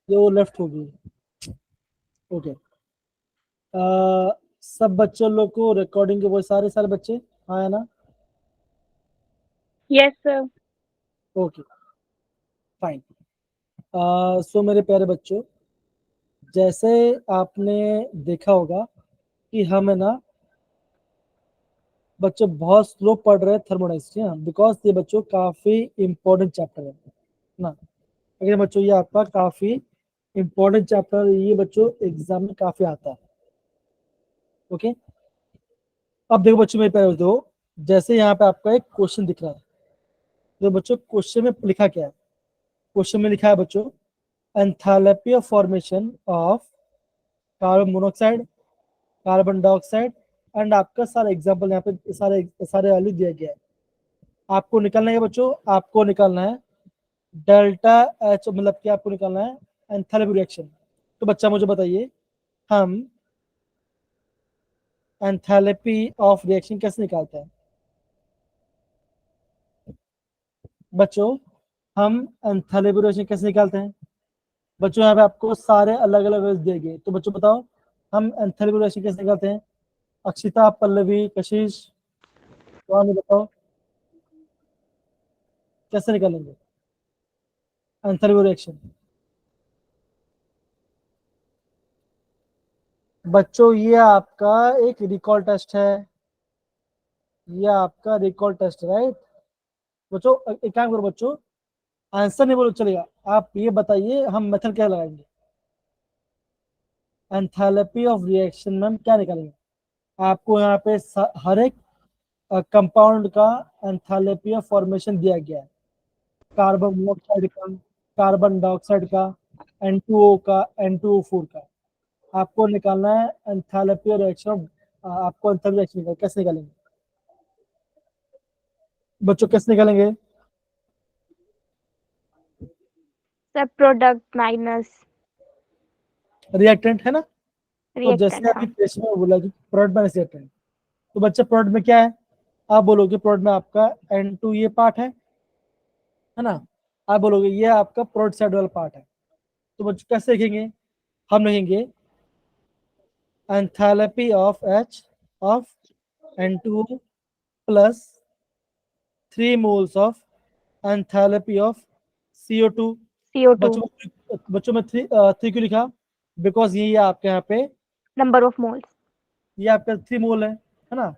ये वो लेफ्ट होगी। ओके। सब बच्चों लोग को रिकॉर्डिंग के वो सारे सारे बच्चे, हाँ है ना? Yes sir. Okay fine. So मेरे प्यारे बच्चों, जैसे आपने देखा होगा कि हम है ना बच्चों बहुत स्लो पढ़ रहे हैं थर्मोडायनेमिक्स, बिकॉज ये बच्चों काफी इंपॉर्टेंट चैप्टर है ना। अगर बच्चों ये आपका काफी इंपॉर्टेंट चैप्टर, ये बच्चों एग्जाम में काफी आता है। ओके। अब देखो बच्चों मेरे प्यारे दोस्तों, जैसे यहाँ पे आपका एक क्वेश्चन दिख रहा है, तो बच्चों क्वेश्चन में लिखा क्या है? क्वेश्चन में लिखा है बच्चों, enthalpy of formation of carbon monoxide, carbon dioxide, and आपका सारा एग्जांपल यहाँ पे सारे सारे वैल्यू दिया गया है। आपको निकालना है बच्चों, आपको निकालना है डेल्टा एच, मतलब कि आपको निकालना है एंथैल्पी रिएक्शन। तो बच्चा मुझे बताइए, हम एंथैल्पी ऑफ रिएक्शन कैसे निकालते हैं? बच्चों हम एंथैल्पी रिएक्शन कैसे निकालते हैं? बच्चों यहाँ पे आपको सारे अलग अलग वेज दिए गए, तो बच्चों बताओ हम एंथैल्पी रिएक्शन कैसे निकालते हैं? अक्षिता, पल्लवी, कशिश, तो हमें बताओ कैसे निकालेंगे एंथैल्पी रिएक्शन? बच्चों ये आपका एक रिकॉल टेस्ट है, ये आपका रिकॉल टेस्ट है, राइट? बच्चों एक काम करो बच्चों, आंसर नहीं बोलो चलेगा, आप ये बताइए हम मेथड क्या लगाएंगे, एंथैल्पी ऑफ रिएक्शन में हम क्या निकालेंगे? आपको यहाँ पे हर एक कंपाउंड का एंथैल्पी ऑफ फॉर्मेशन दिया गया है, कार्बन मोनोऑक्साइड का, कार्बन डाइऑक्साइड का, N2O का, N2O4 का। आपको निकालना है एंथैल्पी रिएक्शन ऑफ, आपको एंथैल्पी रिएक्शन कैसे निकालेंगे बच्चों, कैसे निकालेंगे? सर प्रोडक्ट माइनस रिएक्टेंट है ना। तो जैसे रिएक्टेंट, अभी हाँ। क्वेश्चन में बोला कि प्रोडक्ट माइनस रिएक्टेंट, तो बच्चा प्रोडक्ट में क्या है? आप बोलोगे प्रोडक्ट में आपका N2 ये पार्ट है ना। आप बोलोगे ये आपका प्रोडक्ट साइड वाला पार्ट है। तो बच्चों कैसे लिखेंगे? हम लिखेंगे enthalpy of H of N2O plus 3 moles of enthalpy of CO2। CO2 बच्चों में थ्री क्यों लिखा? बिकॉज ये आपके यहाँ पे नंबर ऑफ मोल्स। ये आपका 3 मोल है ना।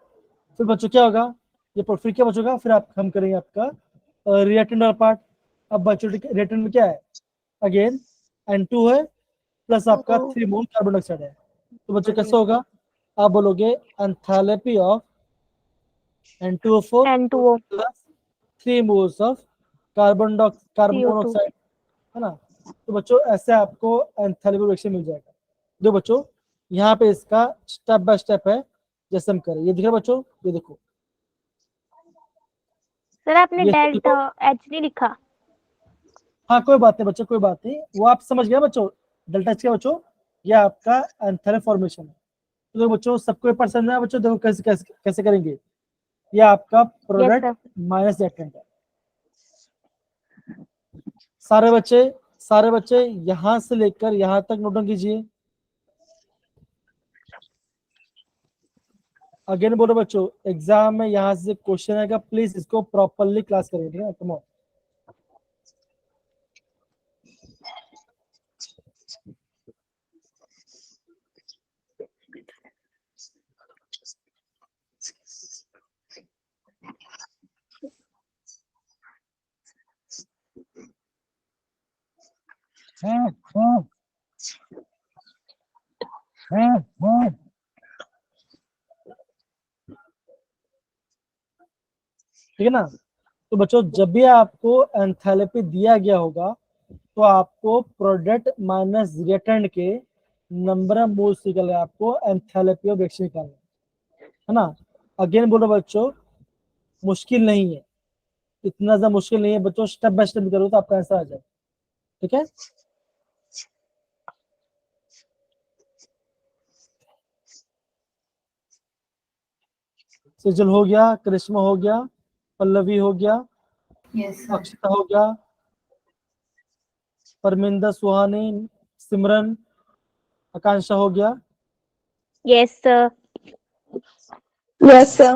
फिर बच्चों क्या होगा, ये फिर क्या बचोगा, फिर आप हम करेंगे आपका रिएक्टेंट वाला पार्ट। अब बच्चों रिएक्टेंट में क्या है? अगेन N2 है प्लस आपका 3 मोल कार्बन डाइऑक्साइड है। तो बच्चों कैसे होगा? आप बोलोगे enthalpy of N2O4 N2O plus 3 moles of carbon CO2। Monoxide, है ना। तो बच्चों ऐसे आपको एंथैल्पी रिएक्शन मिल जाएगा। देखो बच्चों यहाँ पे इसका स्टेप बाय स्टेप है, जैसे हम करें, ये दिख रहा है बच्चों, ये देखो, सर आपने ये सब डेल्टा देखो। एच नहीं लिखा। हाँ कोई बात नहीं बच्चों, कोई बात नहीं, वो आप समझ गए बच्चों। डेल्टा एच क्या बच्चों? ये आपका एंथैल्पी फॉर्मेशन है। तो देखो बच्चों सबको पसंद है बच्चों, देखो कैसे कैसे कैसे करेंगे। ये आपका yes product sir. Minus reactant है। सारे बच्चे, सारे बच्चे यहां से लेकर यहां तक नोट डाउन कीजिए। अगेन बोलो बच्चों, एग्जाम में यहाँ से क्वेश्चन आएगा, प्लीज इसको प्रॉपरली क्लास करेंगे, ठीक है? Come on. ठीक है ना। तो बच्चों जब भी आपको एंथैल्पी दिया गया होगा, तो आपको प्रोडक्ट माइनस रिएक्टेंट के नंबर ऑफ मोल्स निकले, आपको एंथैल्पी ऑफ रिएक्शन निकालना है ना। अगेन बोलो बच्चों, मुश्किल नहीं है, इतना ज्यादा मुश्किल नहीं है बच्चों, स्टेप बाय स्टेप करो तो आपका आंसर आ जाए, ठीक है। सेजल हो गया, करिश्मा हो गया, पल्लवी हो गया, यस सर। अक्षता हो गया, परमिंदर सुहानी, सिमरन, आकांक्षा हो गया? Yes, sir. Yes, sir.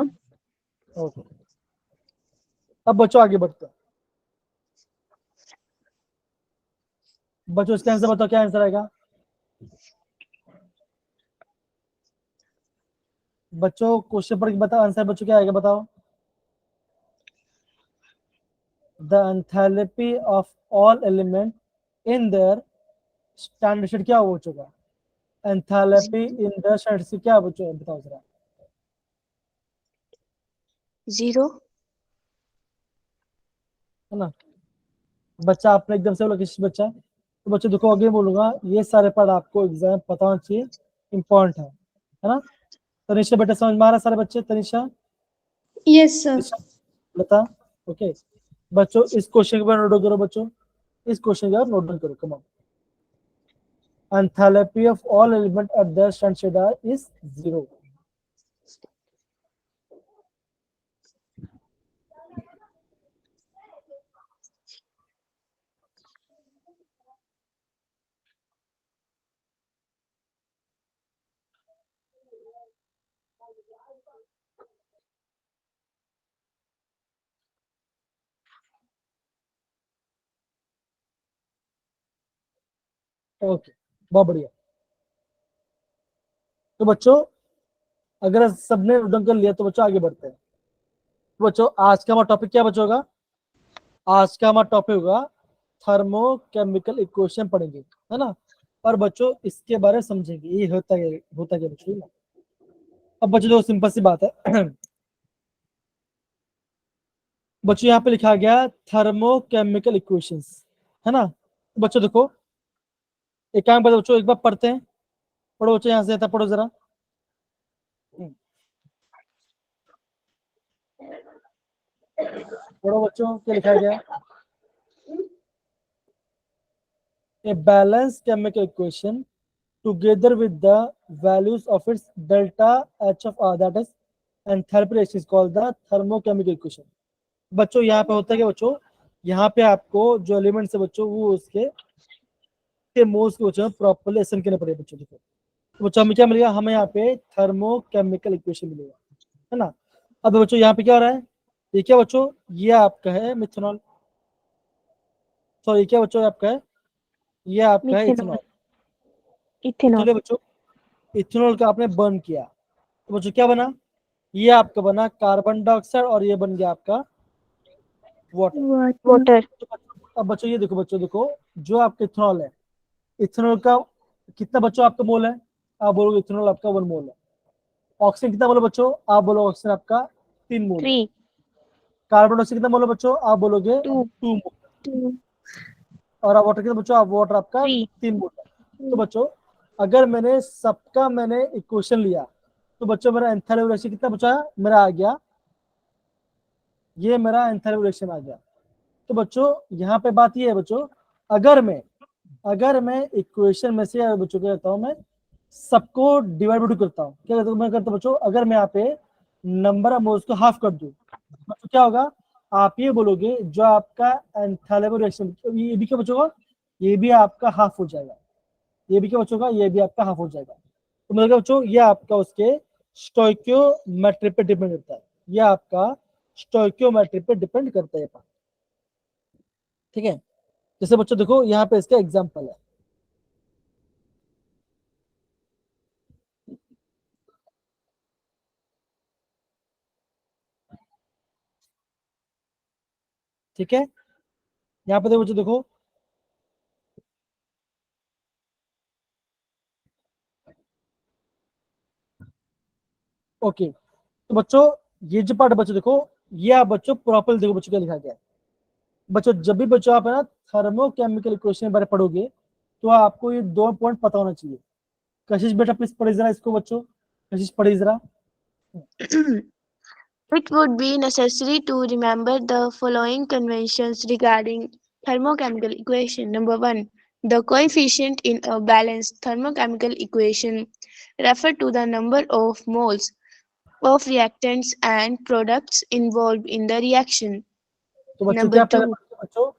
Okay, अब बच्चों आगे बढ़ते हैं। बच्चों इसका आंसर बताओ, क्या आंसर आएगा? बच्चों क्वेश्चन पढ़ के बताओ, आंसर बच्चों क्या आएगा बताओ। The enthalpy of all element in their standard state क्या हो चुका? Enthalpy in the standard state क्या बच्चों बताओ जरा। 0. है ना, बच्चा आपने एकदम से बोला किसी बच्चा, तो बच्चों देखो आगे बोलूंगा, ये सारे पढ़ आपको एग्जाम पता होना चाहिए, इम्पोर्टेंट है ना। तनिषा बेटा समझ में आ रहा है सारे बच्चे? Tanisha, Yes, sir. बता। ओके बच्चों, इस क्वेश्चन के बाद नोट डाउन करो बच्चों, इस क्वेश्चन के बाद नोट डाउन करो। Come on, enthalpy of all element at the standard is 0। Okay, बहुत बढ़िया। तो बच्चों अगर सबने नोट डाउन कर लिया तो बच्चों आगे बढ़ते हैं। तो बच्चों आज का हमारा टॉपिक क्या बच्चों होगा? आज का हमारा टॉपिक होगा थर्मोकेमिकल इक्वेशन पढ़ेंगे, है ना। और बच्चों इसके बारे में समझेंगे ये होता क्या बच्चों ना। अब बच्चों देखो सिंपल सी बात है बच्चों यहाँ पे लिखा गया थर्मोकेमिकल इक्वेशंस, है ना। बच्चों देखो एक काम करते बच्चों, एक बार पढ़ते हैं, पढ़ो बच्चों, यहाँ से आता पढ़ो जरा। पढ़ो बच्चों, क्या लिखा गया? A balanced chemical equation together with the values of its delta H of R, that is enthalpy ratio, is called the thermochemical equation। बच्चों यहाँ पे होता है क्या बच्चों, यहाँ पे आपको जो एलिमेंट्स है बच्चों वो उसके मोल्स के बच्चों प्रॉपर्ली असेंड करने पड़ेगा बच्चों। देखो तो बच्चों हमें क्या मिलेगा, हमें यहाँ पे थर्मोकेमिकल इक्वेशन मिलेगा, है ना। अब बच्चों यहाँ पे क्या हो रहा है, ये क्या बच्चों, ये आपका है मिथेनॉल, सॉरी क्या बच्चों आपका है, ये आपका है Methanol. इथेनॉल। Ethanol. चलिए बच्चों, इथेनॉल का आपने बर्न किया तो बच्चों क्या बना, ये आपका बना कार्बन डाइऑक्साइड और ये बन गया आपका वाटर। Water. तो अब बच्चों ये देखो, बच्चों देखो जो आपका इथेनॉल है, इथेनॉल का कितना बच्चों आपका मोल है? आप बोलोगे इथेनॉल आपका 1 मोल है। ऑक्सीजन कितना मोल है बच्चों? आप बोलो ऑक्सीजन आपका 3 मोल है। 3. कार्बन डाइऑक्साइड कितना मोल है बच्चों? आप बोलोगे 2. 2 मोल। 2. और वाटर कितना बच्चों? आप वाटर आपका 3. 3 मोल है। तो बच्चों अगर मैंने सबका मैंने इक्वेशन लिया तो बच्चों मेरा एंथैल्पी रेशियो कितना बचा? मेरा आ गया, ये मेरा एंथैल्पी रेशियो आ गया। तो बच्चों यहाँ पे बात ये है बच्चों, अगर मैं इक्वेशन में से बच्चों क्या करता हूँ, मैं सबको डिवाइड बाय 2 करता हूँ। क्या करता हूँ मैं, करता हूँ बच्चों, अगर मैं यहाँ पे नंबर ऑफ मोल्स को हाफ कर दूं तो क्या होगा, आप ये बोलोगे जो आपका एंथैल्पी रेशियो, ये भी क्या बच्चों का, ये भी आपका हाफ हो जाएगा, ये भी क्या बच्चों का, ये भी आपका हाफ हो जाएगा। तो मतलब क्या बच्चों, ये आपका उसके स्टोइकियोमेट्री पे डिपेंड करता है, ये आपका स्टोइकियोमेट्री पे डिपेंड करता है। ठीक है, जैसे बच्चों देखो यहाँ पे इसका एग्जांपल है, ठीक है। यहाँ पे देखो बच्चों, देखो ओके। तो बच्चों ये जो पार्ट बच्चों देखो, ये आप बच्चों प्रॉपर देखो बच्चों क्या लिखा गया है। बच्चों जब भी बच्चों आप है ना थर्मोकेमिकल इक्वेशन के बारे में पढ़ोगे तो आपको ये 2 पॉइंट पता होना चाहिए। कशिश बेटा प्लीज पढ़े जरा इसको बच्चों, कशिश पढ़े जरा। It would be necessary to remember the following conventions regarding thermochemical equation. Number 1. The coefficient in a balanced thermochemical equation refer to the number of moles of reactants and products involved in the reaction. तो बच्चों Number क्या पहला 2. Point बच्चों,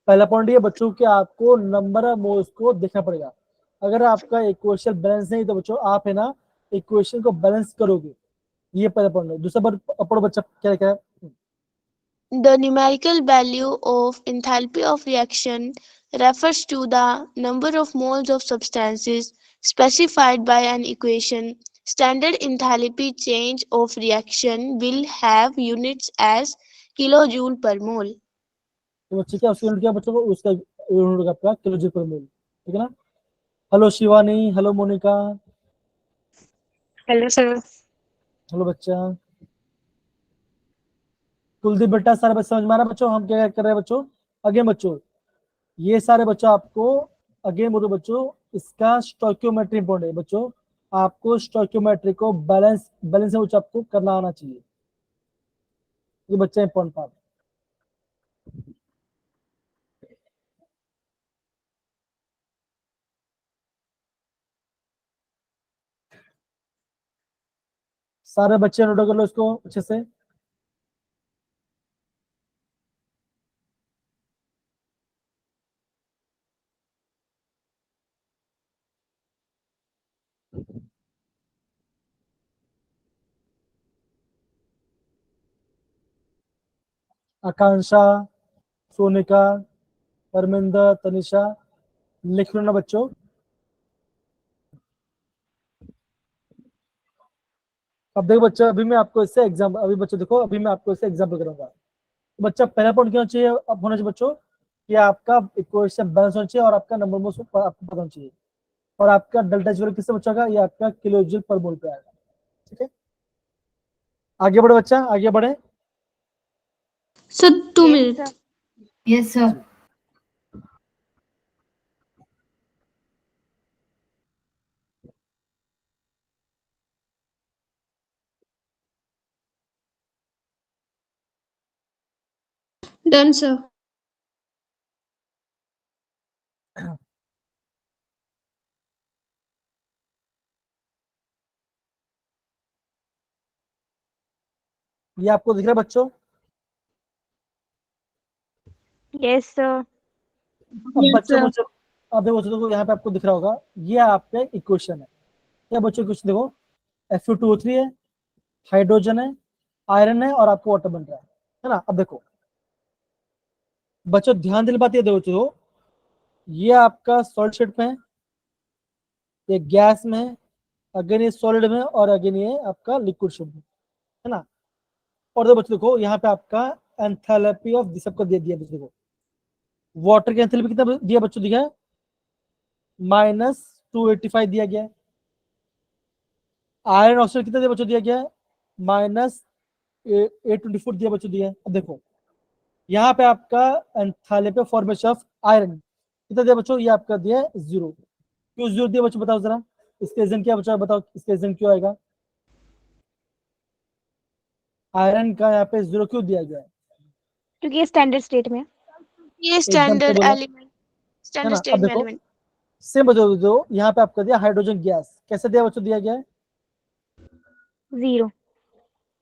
पहला point ये बच्चों कि आपको नंबर ऑफ मोल्स को देखना पड़ेगा। अगर आपका इक्वेशन बैलेंस नहीं तो बच्चों आप है ना इक्वेशन को बैलेंस करोगे, ये पहले पढ़ लो। दूसरा पढ़ो बच्चा, क्या क्या है। The numerical value of enthalpy of reaction refers to the number of moles of substances specified by an equation. Standard enthalpy change of reaction will have units as kilojoule per mole. तो बच्चे क्या उसका unit क्या बच्चों को, उसका unit होगा आपका किलो जूल पर मोल, ठीक है ना। Hello Shivani, hello Monica, hello sir. Hello बच्चा। कुलदीप बेटा, सारे बच्चे समझ में आ रहा है बच्चों हम क्या कर रहे हैं बच्चों। अगेन बच्चों ये सारे बच्चों आपको अगेन बोलो बच्चों, इसका स्टोइकियोमेट्री इंपॉर्टेंट है बच्चों। आपको स्टोइकियोमेट्री को बैलेंस बैलेंस से कुछ आपको करना आना चाहिए, ये बच्चा इंपॉर्टेंट पार्ट। सारे बच्चे नोट कर लो इसको अच्छे से। आकांक्षा, सोनिका, परमिंदर, तनिषा, लिख लो ना बच्चों। अब देखो बच्चा, अभी मैं आपको इससे एग्जाम, अभी बच्चों देखो अभी मैं आपको इससे एग्जाम्पल करूंगा। तो बच्चा पहला पॉइंट क्या होना चाहिए, अब होना चाहिए बच्चों कि आपका इक्वेशन बैलेंस होना चाहिए और आपका नंबर मोल्स आपको पता होना चाहिए, और आपका डेल्टा एच वैल्यू किससे बचेगा, ये आपका किलो जूल पर मोल पे आएगा, ठीक है। आगे बढ़े बच्चा, आगे बढ़े। Sir 2 Yes, minute. sir. Yes sir. Done sir. ये आपको दिख रहा है बच्चों। Yes, sir. अब बच्चों मुझे अब देखो देखो यहाँ पे आपको दिख रहा होगा, ये आपका इक्वेशन है। क्या बच्चों कुछ देखो, Fe2O3 है, हाइड्रोजन है, आयरन है और आपको वाटर बन रहा है ना। अब देखो बच्चों ध्यान देने बात ये देखो बच्चों, ये आपका सॉलिड शेड में है, ये गैस में है, अगेन ये सॉलिड में है, और अगेन ये आपका लिक्विड शेड में है ना। और देखो बच्चों देखो यहाँ पे आपका एंथैल्पी ऑफ दिस सबको दे दिया बच्चों को। वाटर की एंथैल्पी कितना दिया बच्चों, दिया है -285 दिया गया है। आयरन ऑक्साइड कितना दिया बच्चों, दिया गया है -824 दिया बच्चों, दिया है। अब देखो यहाँ पे आपका एंथैल्पी फॉर्मेशन ऑफ आयरन कितना दिया बच्चों, ये आपका दिया है 0। क्यों 0 दिया बच्चों, बताओ जरा, इसके रीजन क्या बच्चों, बताओ इसके रीजन क्यों आएगा, आयरन का यहाँ पे 0 क्यों दिया गया है। क्योंकि ये स्टैंडर्ड स्टेट में है। ये एकदम से standard बोला, element, है ना। standard अब state में देखो element. सेम बच्चों दो, यहाँ पे आपका दिया हाइड्रोजन गैस, कैसे दिया बच्चों, दिया गया है 0.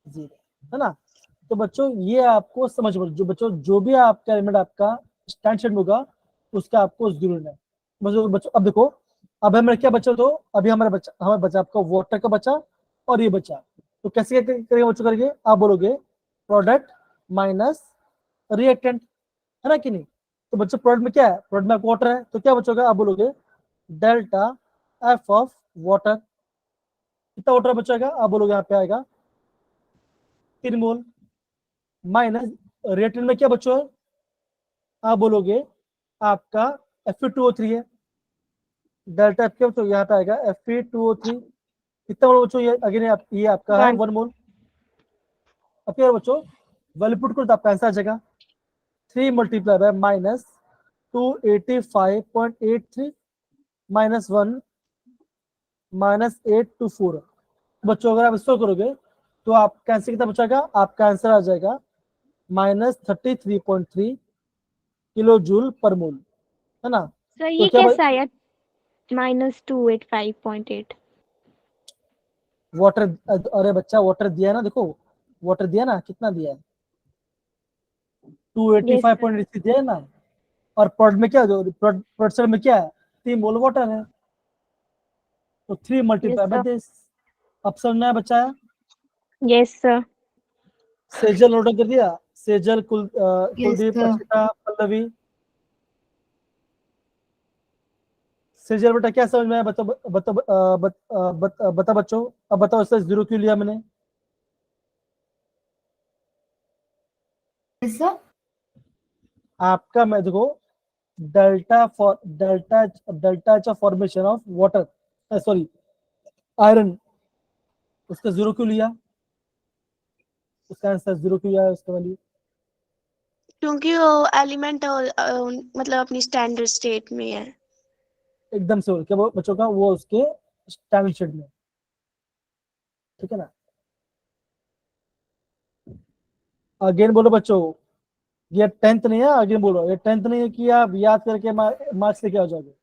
0, है ना। तो बच्चों ये आपको समझ जो बच्चों जो भी आपका एलिमेंट आपका स्टैंडर्ड होगा उसका आपको 0 लेना है। बच्चों अब देखो, अब हमारे क्या बचा, तो अभी हमारा बचा आपका वाटर का बचा और ये बचा। तो कैसे करेंगे बच्चों, करेंगे आप बोलोगे प्रोडक्ट माइनस रिएक्टेंट, है ना कि नहीं। तो बच्चों प्रोडक्ट में क्या है, प्रोडक्ट में वाटर है, तो क्या बच्चों का आप बोलोगे डेल्टा एफ ऑफ वाटर, कितना वाटर बचेगा आप बोलोगे यहाँ पे आएगा 3 मोल, माइनस रिएक्टेंट में क्या बच्चों है आप बोलोगे आपका Fe2O3 है, डेल्टा एफ क्या बच्चों यहाँ पे आएगा Fe2O3, कितना मोल बच्चों, ये अगेन ये आपका है 1. 1 मोल। अब क्या बच्चों वैल्यू पुट करो तो आपका आंसर आ जाएगा 3 मल्टीप्लाई बाय -285.83 -1 -824। बच्चों अगर आप इसको करोगे तो आपका आंसर कितना बचेगा, आपका आंसर आ जाएगा -33.3 किलो जूल पर मोल, है ना। सर तो ये क्या कैसा आया -285.8? वाटर, अरे बच्चा वाटर दिया है ना, देखो वाटर दिया ना, कितना दिया है यस सर. 285.83 दिया है ना। और प्रोडक्ट में क्या, जो प्रोडक्ट में क्या है 3 मोल वाटर है, तो 3 मल्टीप्लाई बाय sir. दिस। अब समझ में बचाया। Yes, sir. सेजल ऑर्डर कर दिया, सेजल कुलदीप sir. अक्षिता पल्लवी। सेजल बेटा क्या समझ में आया, बताओ बता बच्चों। अब बताओ इससे 0 क्यों लिया मैंने। Yes, sir. आपका मैं देखो delta H formation of water, sorry iron, उसका 0 क्यों लिया, उसका आंसर 0 क्यों लिया उसका वैल्यू। क्योंकि वो एलिमेंट मतलब अपनी स्टैंडर्ड स्टेट में है। एकदम से क्या वो बच्चों का वो उसके स्टैंडर्ड शेड में, ठीक है ना। अगेन बोलो बच्चों, ये 10th नहीं है, अगेन बोलो ये 10th नहीं है कि आप याद करके मार्क्स लेके आ जाओगे,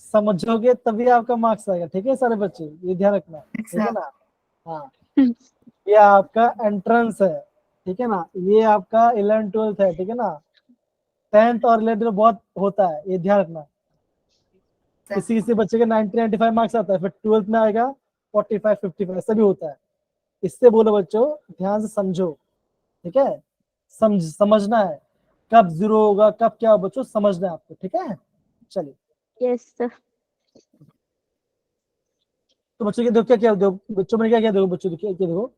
समझोगे तभी आपका मार्क्स आएगा, ठीक है सारे बच्चे, ये ध्यान रखना, ठीक है ना। हाँ, ये आपका एंट्रेंस है, ठीक है ना, ये आपका 11 12th है, ठीक है ना। 10th और 11th में बहुत होता है, ये ध्यान रखना। किसी किसी बच्चे के 90 95 मार्क्स आता है, फिर 12th में आएगा 45 55 ऐसा भी होता है। इससे बोलो बच्चों ध्यान से समझो, ठीक है, समझना है कब 0 होगा कब क्या होगा बच्चों, समझना है आपको, ठीक है। चलिए Yes, sir. तो बच्चों के देखो क्या क्या देखो, बच्चों में क्या क्या देखो, बच्चों क्या क्या देखो,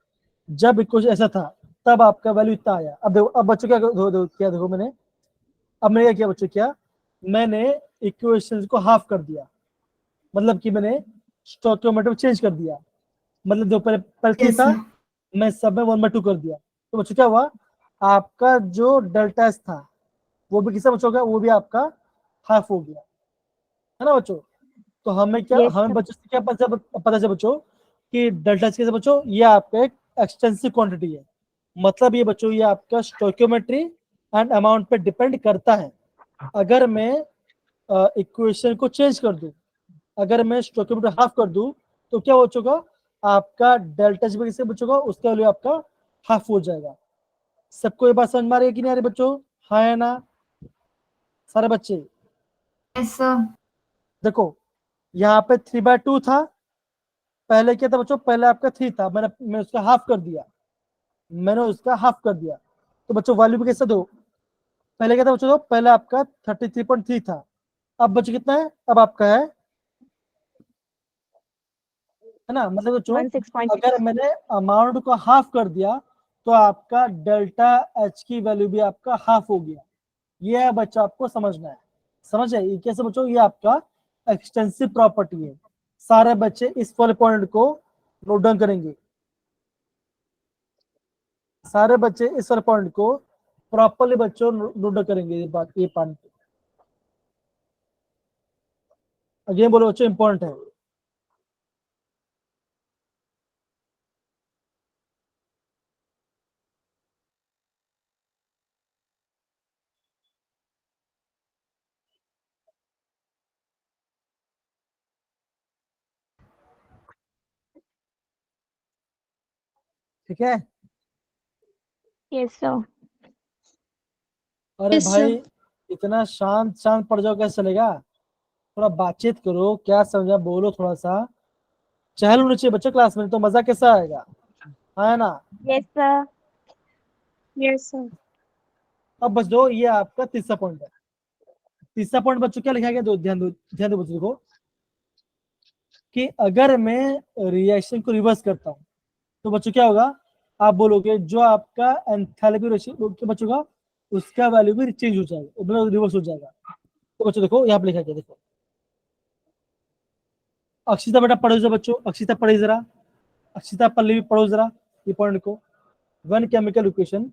जब कुछ ऐसा था तब आपका वैल्यू इतना आया। अब देखो, अब बच्चों क्या देखो क्या देखो मैंने, अब मैंने क्या किया बच्चों, क्या मैंने इक्वेशंस को हाफ कर दिया, मतलब कि मैंने स्टोइकियोमेट्री चेंज कर दिया, मतलब जो पहले पहले Yes, था sir. मैं सब में 1/2 कर दिया। तो बच्चों क्या हुआ, आपका जो डेल्टा एस था वो भी किससे बच्चों का, वो भी आपका हाफ हो गया, है ना बच्चों। तो हमें क्या Yes, हमें sir. बच्चों से क्या पता चला बच्चों कि डेल्टा एस कैसे बच्चों, ये आपका एक एक्सटेंसिव क्वांटिटी है, मतलब ये बच्चों ये आपका स्टोइकियोमेट्री एंड अमाउंट पे डिपेंड करता है। अगर मैं इक्वेशन को चेंज कर दूं, अगर मैं स्टोइकियोमेट्री हाफ कर दूं तो क्या हो चुका, आपका डेल्टा एच कैसे बचेगा, उसका वैल्यू आपका हाफ हो जाएगा। सबको ये बात समझ में आ रही है कि नहीं आ रही बच्चों, हाँ है ना सारे बच्चे। Yes, sir. देखो यहाँ पे 3/2 था, पहले क्या था बच्चों, पहले आपका 3 था, मैं उसका हाफ कर दिया, मैंने उसका हाफ कर दिया। तो बच्चों वैल्यू भी कैसे दो, पहले क्या था बच्चों, पहले आपका 33.3 था, अब बच्चों कितना है, अब आपका है ना, मतलब बच्चों 16.6. अगर मैंने अमाउंट को हाफ कर दिया तो आपका डेल्टा एच की वैल्यू भी आपका हाफ हो गया। ये है बच्चा आपको समझना है, समझ है ये कैसे बच्चों, ये आपका एक्सटेंसिव प्रॉपर्टी है। सारे बच्चे इस वाले पॉइंट को नोट डाउन करेंगे, सारे बच्चे इस वाले पॉइंट को प्रॉपरली बच्चों नोट डाउन करेंगे, ये बात ये पॉइंट अगेन बोलो बच्चों इंपॉर्टेंट है। ठीक है, Yes, sir. अरे Yes, भाई sir. इतना शांत शांत पड़ जाओ कैसे चलेगा, थोड़ा बातचीत करो, क्या समझा बोलो, थोड़ा सा चहल होनी चाहिए बच्चों क्लास में, तो मजा कैसा आएगा, है ना। Yes, sir. Yes, sir. अब बस दो, ये आपका तीसरा पॉइंट है। तीसरा पॉइंट बच्चों क्या लिखा गया, दो ध्यान दो बच्चों देखो, कि अगर मैं रिएक्शन को रिवर्स करता हूँ तो बच्चों क्या होगा, आप बोलोगे जो आपका एंथैल्पी रेशियो बच्चों का उसका वैल्यू भी चेंज हो जाएगा, मतलब रिवर्स हो जाएगा। तो बच्चों देखो यहाँ पे लिखा गया, देखो अक्षिता बेटा पढ़ो जरा बच्चों, अक्षिता पढ़े जरा, अक्षिता पल्लवी पढ़ो जरा ये पॉइंट को, वन केमिकल इक्वेशन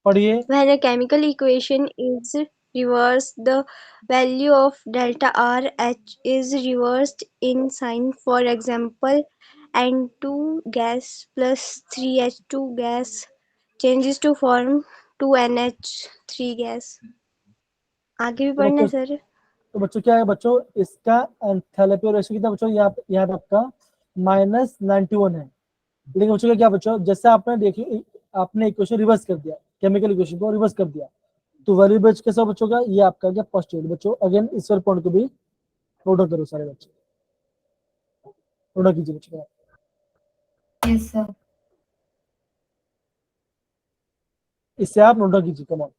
पढ़िए। When a chemical equation is reversed, the value of delta RH is reversed in sign. For example, N2 gas plus 3H2 gas changes to form 2NH3 gas. आगे भी तो पढ़ना है बच्चों sir? तो बच्चों क्या है बच्चों, इसका एंथैल्पी रेशियो कितना बच्चों, यहाँ पे आपका -91 है। लेकिन बच्चों क्या बच्चों, जैसे आपने देखिए आपने इक्वेशन रिवर्स कर दिया, केमिकल इक्वेशन को रिवर्स कर दिया, तो वैल्यू बेच कैसा बच्चों का, ये आपका क्या पॉजिटिव बच्चों। अगेन इस वाले पॉइंट को भी नोट डाउन करो सारे बच्चे, नोट डाउन कीजिए बच्चे। Yes, sir. इससे आप नोट डाउन कीजिए, come on.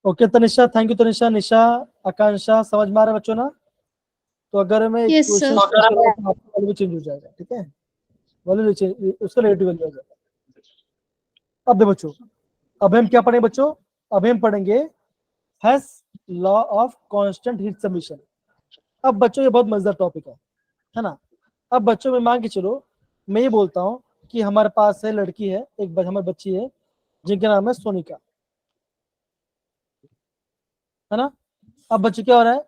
Okay Tanisha, thank you Tanisha. Nisha, Akanksha, समझ में आ रहा है बच्चों ना? तो अगर मैं Yes, क्वेश्चन sir. तो आपका वैल्यू चेंज हो जाएगा, ठीक है? वैल्यू चेंज, उसका रिलेटिव वैल्यू आ जाएगा। अब देखो बच्चों, अब हम क्या पढ़ेंगे बच्चों? अब हम पढ़ेंगे Hess law of constant heat submission. अब बच्चों ये बहुत मजेदार टॉपिक है ना? अब बच्चों में मान के चलो, मैं ये बोलता हूँ कि हमारे पास है लड़की है, एक हमारी बच्ची है जिनका नाम है सोनिका, है ना? अब बच्चे क्या हो रहा है?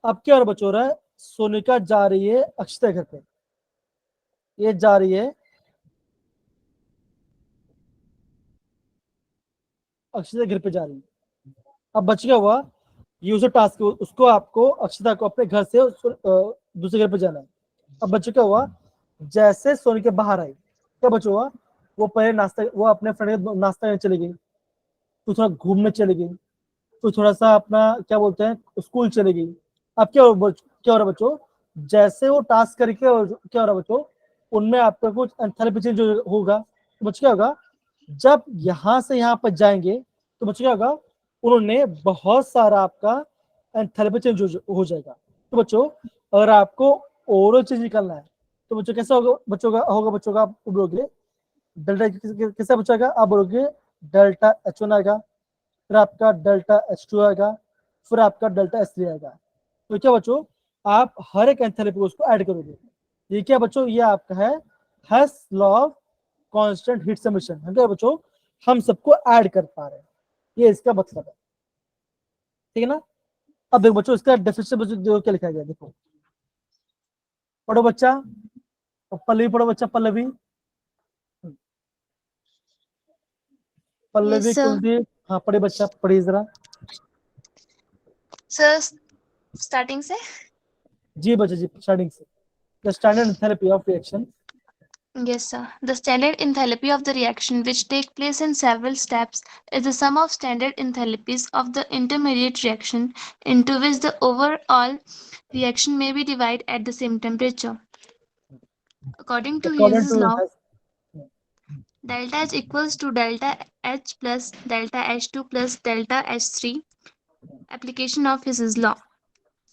अब क्या हो रहा है बच्चों? हो रहा है सोनिका जा रही है अक्षता घर पे, ये जा रही है अक्षता घर पे जा रही है। अब बच्चे क्या हुआ, ये उसे टास्क, उसको आपको अक्षता को अपने घर से दूसरे घर पे जाना है। अब बच्चे क्या हुआ, जैसे सोनिका बाहर आई, क्या बच्चों हुआ, वो पहले नाश्ता, वो अपने फ्रेंड के नाश्ता करने चली गई, तो थोड़ा घूमने चली गई, तो थोड़ा सा अपना क्या बोलते हैं स्कूल चली गई। अब क्या हो रहा बच्चों, जैसे वो टास्क करके क्या हो रहा बच्चों, उनमें आपका कुछ एंथैल्पी चेंज होगा। तो बच्चों क्या होगा, जब यहाँ से यहाँ पर जाएंगे तो बच्चों क्या होगा, उन्होंने बहुत सारा आपका एंथैल्पी चेंज हो जाएगा। तो बच्चों अगर आपको ओवरऑल चेंज निकालना है तो बच्चों कैसा होगा, बच्चों का आप बोलोगे डेल्टा, कैसा बचेगा, आप बोलोगे डेल्टा H1 आएगा, फिर आपका डेल्टा H2 आएगा, फिर आपका डेल्टा H3 आएगा। तो क्या बच्चों, आप हर एक एंथैल्पी को उसको ऐड करोगे। ये क्या बच्चों, ये आपका है Hess law of constant heat submission. हम क्या बच्चों, हम सबको ऐड कर पा रहे हैं, ये इसका मतलब है, ठीक है ना? अब देखो बच्चों, इसका डेफिनेशन बच्चों देखो क्या लिखा गया, देखो पढ़ो बच्चा, पल्लवी पढ़ो बच्चा, पल्लवी, पल्लवी sir. कुलदीप, हाँ पढ़े बच्चा, पढ़िए जरा। Sir, starting से? जी बच्चा जी, स्टार्टिंग से। The standard enthalpy of reaction. Yes, sir. The standard enthalpy of the reaction, which take place in several steps, is the sum of standard enthalpies of the intermediate reaction into which the overall reaction may be divided at the same temperature. According to according His to law, delta H equals to delta H plus delta H2 plus delta H3. Application of His law.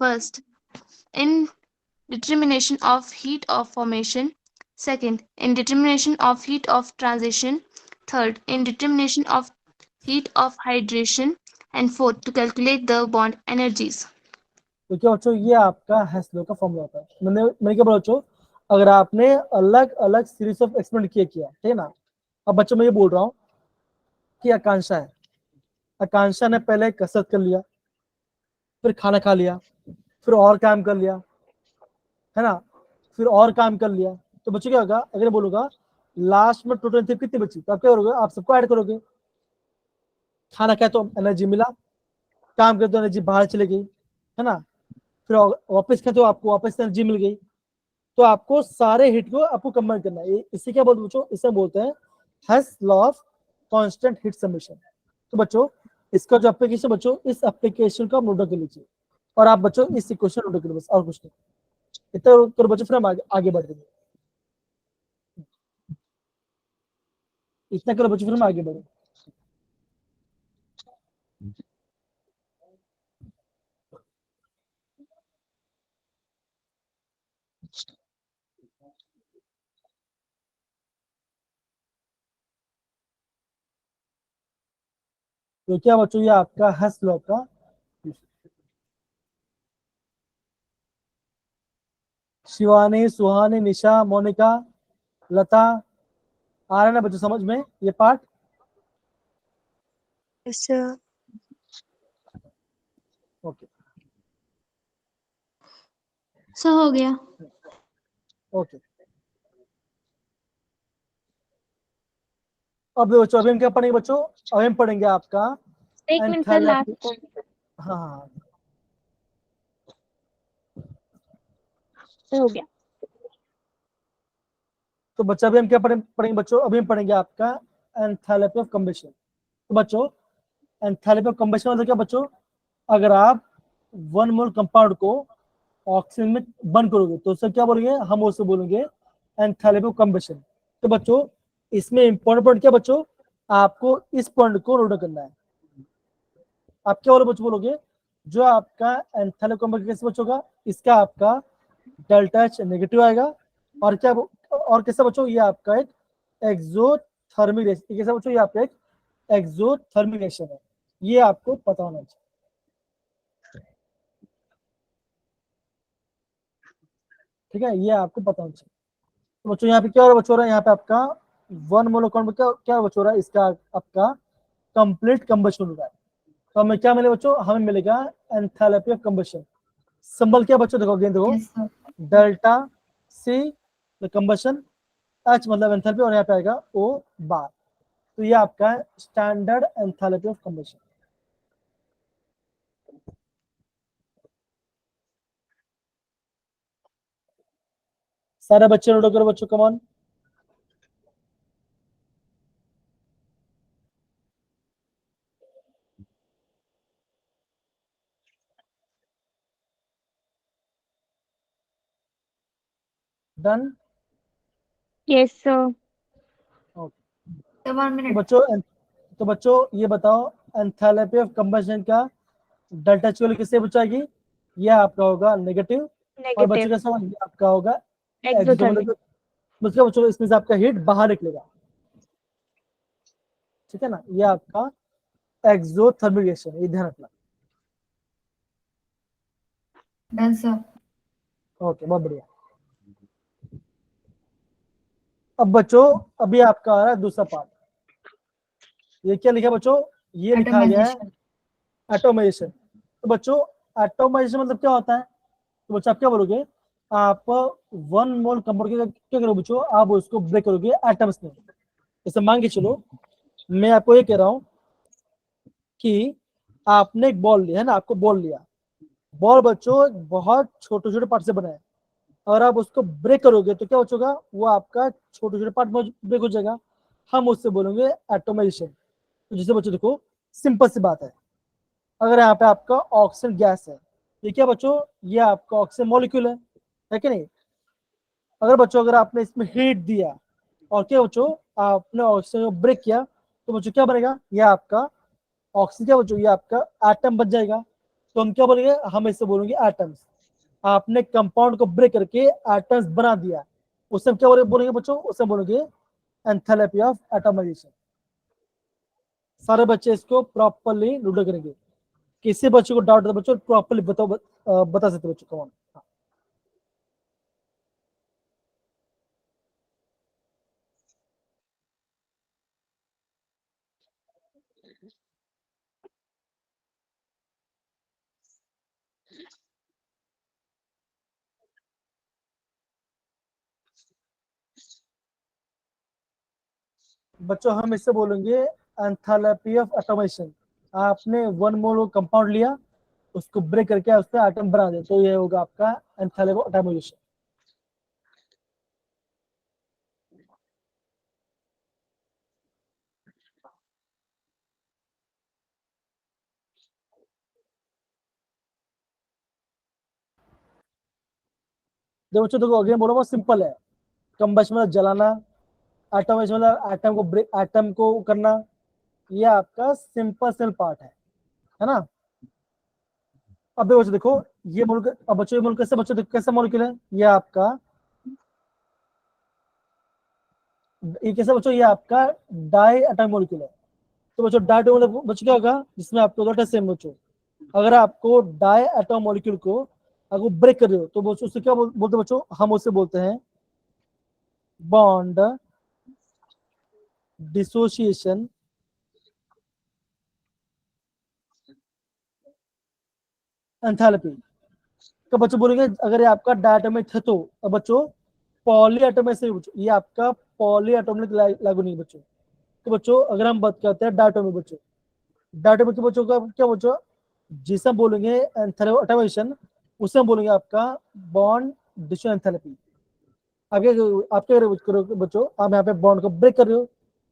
First, in determination of heat of formation. Second, in determination of heat of transition. Third, in determination of heat of hydration. And fourth, to calculate the bond energies. तो क्या बच्चों, ये आपका हेस law का formula होता है। मैंने क्या बोला बच्चों, अगर आपने अलग अलग सीरीज ऑफ एक्सपेरिमेंट किया, ठीक है ना? अब बच्चों मैं ये बोल रहा हूँ कि आकांक्षा है, आकांक्षा ने पहले कसरत कर लिया, फिर खाना खा लिया, फिर और काम कर लिया, है ना, फिर और काम कर लिया। तो बच्चों क्या होगा, अगर बोलूंगा लास्ट में टोटल एनर्जी कितनी बची, तो आप क्या करोगे, आप सबको ऐड करोगे। खाना खाए तो एनर्जी मिला, काम करे तो एनर्जी बाहर चली गई, है ना, फिर वापस खाए तो आपको वापस एनर्जी मिल गई। तो आपको सारे हिट को आपको कंबाइन करना है। इसे क्या बोलते बच्चों, इसे बोलते हैं Hess law of constant heat submission. तो बच्चों इसका जो एप्लीकेशन, बच्चों इस एप्लीकेशन को आप नोट कर लीजिए, और आप बच्चों इस इक्वेशन नोट करो, बस और कुछ नहीं। इतना करो बच्चों, फिर हम आगे बढ़ देंगे। इतना करो बच्चों, फिर हम आगे बढ़े। तो क्या बच्चों, ये आपका हेस लॉ का शिवानी, सुहानी, निशा, मोनिका, लता, आ रहा है ना बच्चों समझ में ये part? Yes, sir. Okay sir हो गया। ओके। अब देखो बच्चों, अभी हम क्या पढ़ेंगे बच्चों? अभी हम पढ़ेंगे आपका एक मिनट सर, एंथैलेपी। लास्ट हाँ हाँ हो गया। तो बच्चा अभी हम क्या पढ़ेंगे बच्चों? अभी हम पढ़ेंगे आपका एंथैलेपी ऑफ कंबशन। तो बच्चों एंथैलेपी ऑफ कंबशन मतलब क्या बच्चों? अगर आप 1 मोल कंपाउंड को ऑक्सीजन में बंद करोगे तो उससे क्या बोलेंगे? हम उससे बोलेंगे एंथैलेपी ऑफ कंबशन। तो बच्चों इसमें इंपॉर्टेंट पॉइंट क्या बच्चों? आपको इस पॉइंट को नोट करना है। आप क्या बोले बच्चों? बोलोगे जो आपका एंथैलेपी ऑफ कंबशन कैसे बच्चों का? इसका आपका डेल्टा एच नेगेटिव आएगा। और क्या और कैसा बच्चों? ये आपका एक एक्सोथर्मिक रिएक्शन। कैसा बच्चों? ये आपका एक एक्सोथर्मिक रिएक्शन है। ये आपको पता होना चाहिए। ठीक है, ये आपको पता होना चाहिए। तो बच्चों यहाँ पे क्या हो रहा है बच्चों? यहाँ पे आपका 1 मोल कंपाउंड क्या क्या बच्चों? रहा है इसका आपका कंप्लीट कंबशन हो रहा है। तो हमें क्या मिलेगा बच्चों? हमें मिलेगा एंथैलेपी ऑफ कंबशन। सिंबल क्या बच्चों? देखो अगेन देखो, yes sir. Delta C combustion, H मतलब एंथैल्पी, और यहाँ पे आएगा ओ बार। तो ये आपका स्टैंडर्ड एंथैल्पी ऑफ कंबशन। सारे बच्चे नोट करो बच्चों, come on. Done. Yes sir. Sir 1 minute. तो बच्चों ये बताओ एंथैल्पी ऑफ कंबशन का डेल्टा एच वैल्यू किससे बचाएगी? ये आपका होगा नेगेटिव। और बच्चों नेगेटिव का सवाल ये आपका होगा एक्सोथर्मिक। मतलब बच्चों इसमें से आपका हीट बाहर निकलेगा। ठीक है ना, ये आपका एक्सोथर्मिक रिएक्शन, ये ध्यान रखना। Done sir. ओके, बहुत बढ़िया। अब बच्चों अभी आपका आ रहा है दूसरा पार्ट। ये क्या लिखा बच्चों? ये लिखा गया है एटमाइजेशन। एटोमाइजेशन। तो बच्चों एटोमाइजेशन मतलब क्या होता है? तो बच्चों आप क्या बोलोगे? आप 1 मोल कंपाउंड के क्या करोगे बच्चों? आप उसको ब्रेक करोगे एटम्स में। जैसे मान के चलो मैं आपको ये कह रहा हूं कि आपने एक बॉल लिया है ना, आपको बॉल लिया। बॉल बच्चों बहुत छोटे छोटे पार्ट से बना है। और आप उसको ब्रेक करोगे तो क्या हो जाएगा? वो आपका छोटे छोटे पार्ट में ब्रेक हो जाएगा। हम उससे बोलेंगे एटोमाइजेशन। तो जैसे बच्चों देखो, सिंपल सी बात है। अगर यहाँ पे आपका ऑक्सीजन गैस है, ये क्या बच्चों? ये आपका ऑक्सीजन मॉलिक्यूल है कि नहीं? अगर बच्चों अगर आपने इसमें हीट दिया और क्या बच्चों आपने ऑक्सीजन को ब्रेक किया, तो बच्चों क्या बनेगा? ये आपका ऑक्सीजन क्या बच्चों? ये आपका एटम बन जाएगा। तो हम क्या बोलेंगे? हम इससे बोलेंगे एटम्स। आपने कंपाउंड को ब्रेक करके एटम्स बना दिया, उससे हम क्या बोलेंगे बच्चों? उससे बोलेंगे एंथैल्पी ऑफ एटमाइजेशन। सारे बच्चे इसको प्रॉपरली नोट करेंगे। किसी बच्चे को डाउट है तो बच्चों प्रॉपरली बताओ, बता सकते बच्चों कौन? बच्चों हम इससे बोलेंगे एंथैल्पी ऑफ एटमाइजेशन। आपने 1 मोल कंपाउंड लिया, उसको ब्रेक करके उसका एटम बना दे, तो ये होगा आपका एंथैल्पी ऑफ एटमाइजेशन। देखो बच्चों देखो, अगेन बोलो, बहुत सिंपल है। कंबशन मतलब जलाना, एटमाइजेशन मतलब एटम को ब्रेक, एटम को करना। ये आपका सिंपल पार्ट है ना? अब देखो बच्चों देखो, ये मुल्क, अब बच्चों ये मुल्क कैसे बच्चों देखो, कैसा मॉलिक्यूल है? ये आपका, ये कैसा बच्चों? ये आपका डाई एटम मॉलिक्यूल है। तो बच्चों डाई एटम मतलब बच्चों क्या होगा? जिसमें आपको दो सेम बच्चों, अगर आपको डाई एटम मॉलिक्यूल को अगर ब्रेक कर रहे हो तो बच्चों उससे क्या बोलते हैं बच्चों? हम उससे बोलते हैं बॉन्ड डिसोसिएशन एंथैल्पी। तो बच्चों बोलेंगे अगर ये आपका डायटोमिक है तो, अब बच्चों पॉलीएटोमिक से बच्चों, ये आपका पॉलीएटोमिक लागू नहीं बच्चों। तो बच्चों अगर हम बात करते हैं डायटोमिक बच्चों, डायटोमिक बच्चों का क्या बच्चों, जिसे हम बोलेंगे एंथैल्पी, उसे हम बोलेंगे आपका बॉन्ड डिशन एंथैल्पी। आगे आप क्या करोगे बच्चों, आप यहाँ पे बॉन्ड को ब्रेक कर रहे हो,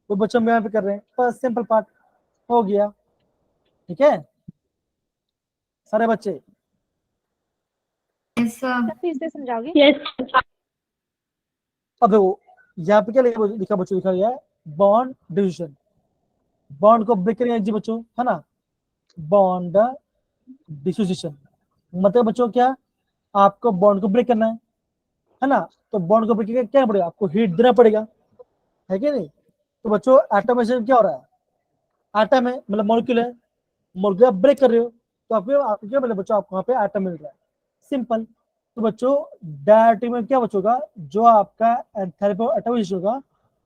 वो बच्चों हम यहाँ पे कर रहे हैं, बस सिंपल पार्ट हो गया। ठीक है सारे बच्चे, यस सर। फिर से समझाओगे? Yes. अब देखो यहाँ पे क्या लिखा बच्चों, लिखा गया है बॉन्ड डिसीजन, बॉन्ड को ब्रेक करेंगे जी बच्चों, है ना, बॉन्ड डिसीजन मतलब बच्चों क्या, आपको बॉन्ड को ब्रेक करना है ना, तो बॉन्ड को ब्रेक करके क्या पड़ेगा, आपको हीट देना पड़ेगा, है कि नहीं। तो बच्चों एटोमेशन क्या हो रहा है, एटम है मतलब मॉलिक्यूल है, मॉलिक्यूल आप ब्रेक कर रहे हो, तो आपको क्या मिले बच्चों, आपको वहाँ पे एटम मिल रहा है, सिंपल। तो बच्चों डायरेक्टिव में क्या बचोगा, जो आपका एंथैल्पी एटोमिक होगा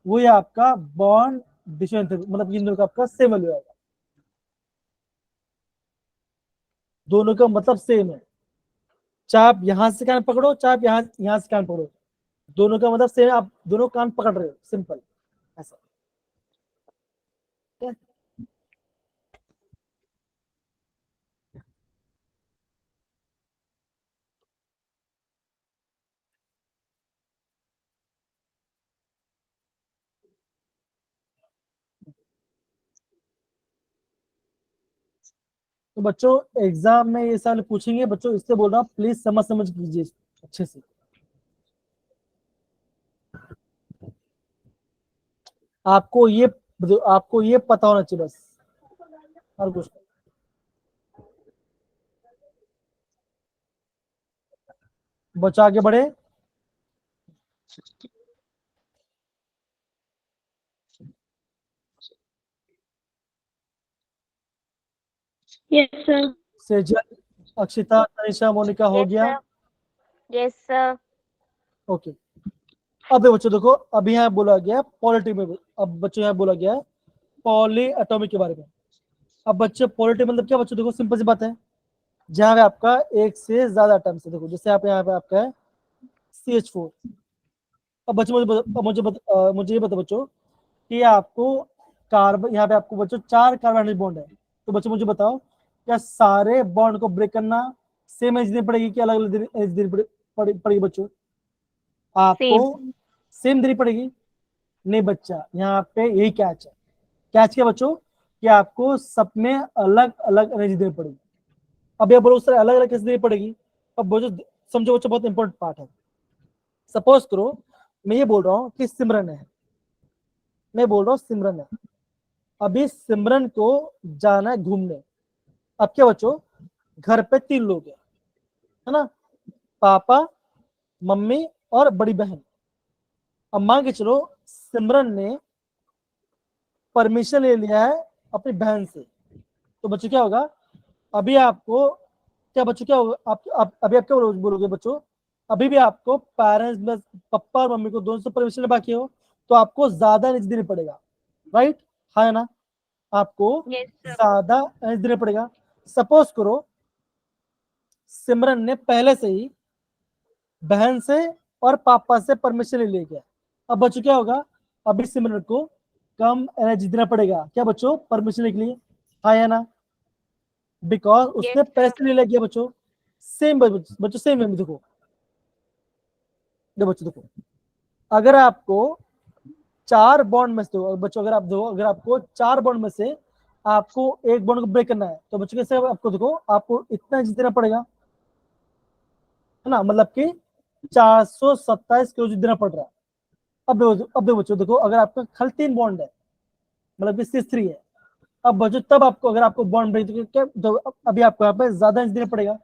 वो ये आपका बॉन्ड डिसीजन, मतलब इन दोनों का आपका सेम वैल्यू आएगा, दोनों का मतलब सेम है, चाहे आप यहाँ से कान पकड़ो चाहे आप यहाँ से कान पकड़ो, दोनों का मतलब सेम, आप दोनों कान पकड़ रहे हो, सिंपल ऐसा। तो बच्चों एग्जाम में ये सवाल पूछेंगे बच्चों, इससे बोल रहा हूँ प्लीज समझ समझ कीजिए अच्छे से। आपको ये पता होना चाहिए बस, और कुछ नहीं। बच्चों आगे बढ़े, Yes, sir. सेजल, अक्षिता, तनिषा, मोनिका हो Yes, गया। sir. Yes, sir. ओके अब देखो बच्चों, देखो अभी यहाँ बोला गया पॉलिटी में, अब बच्चों यहाँ बोला गया है पॉली एटॉमिक के बारे में। अब बच्चे पॉलिटी मतलब क्या बच्चों, देखो सिंपल सी बात है, जहाँ पे आपका एक से ज्यादा एटम्स है, देखो जैसे यहाँ पे आपका है CH4। अब बच्चों मुझे ये बता बच्चों कि आपको कार्बन, यहाँ पे आपको बच्चों 4 कार्बन बॉन्ड है, तो बच्चों मुझे बताओ क्या सारे बॉन्ड को ब्रेक करना सेम एज देनी पड़ेगी कि अलग अलग एज देनी पड़ेगी बच्चों, आपको सेम देनी पड़ेगी? नहीं बच्चा, यहाँ पे यही कैच है, कैच क्या बच्चों कि आपको सब में अलग अलग एनर्जी देनी पड़ेगी। अब ये बोलो सर अलग अलग कैसे देनी पड़ेगी, अब बच्चों समझो बच्चों बहुत इंपॉर्टेंट पार्ट है। सपोज करो मैं ये बोल रहा हूँ कि सिमरन है, मैं बोल रहा हूँ सिमरन है, अभी सिमरन को जाना है घूमने। अब क्या बच्चों, घर पे 3 लोग है ना, पापा, मम्मी और बड़ी बहन। अब मान के चलो सिमरन ने परमिशन ले लिया है अपनी बहन से, तो बच्चों क्या होगा, अभी आपको क्या बच्चों क्या होगा, अभी आप क्या बोलोगे बच्चों, अभी भी आपको पेरेंट्स प्लस पापा और मम्मी को दोनों से परमिशन बाकी हो, तो आपको ज्यादा एनर्जी देनी पड़ेगा, राइट, है ना, आपको Yes, sir. ज्यादा एनर्जी देना पड़ेगा। सपोज करो सिमरन ने पहले से ही बहन से और पापा से परमिशन ले लिया, अब बच्चों क्या होगा, अभी सिमरन को कम एनर्जी देना पड़ेगा क्या बच्चों, परमिशन के लिए, हाँ या ना, बिकॉज उसने Yes, sir. पैसे ले लिया बच्चों, सेम बच्चों सेम है। देखो बच्चों देखो, अगर आपको 4 बॉन्ड में से बच्चों, अगर आपको 4 बॉन्ड में से आपको एक बॉन्ड को ब्रेक करना है, तो बच्चों कैसे आपको देखो, आपको इतना एनर्जी देना पड़ेगा, है ना, मतलब कि 427 किलो देना पड़ रहा है। अब देखो बच्चों देखो, अगर आपका खाली 3 बॉन्ड है मतलब कि CH3 है, अब बच्चों तब आपको अगर आपको बॉन्ड ब्रेक क्या, तो अभी आपको यहाँ पे ज्यादा एनर्जी देना पड़ेगा,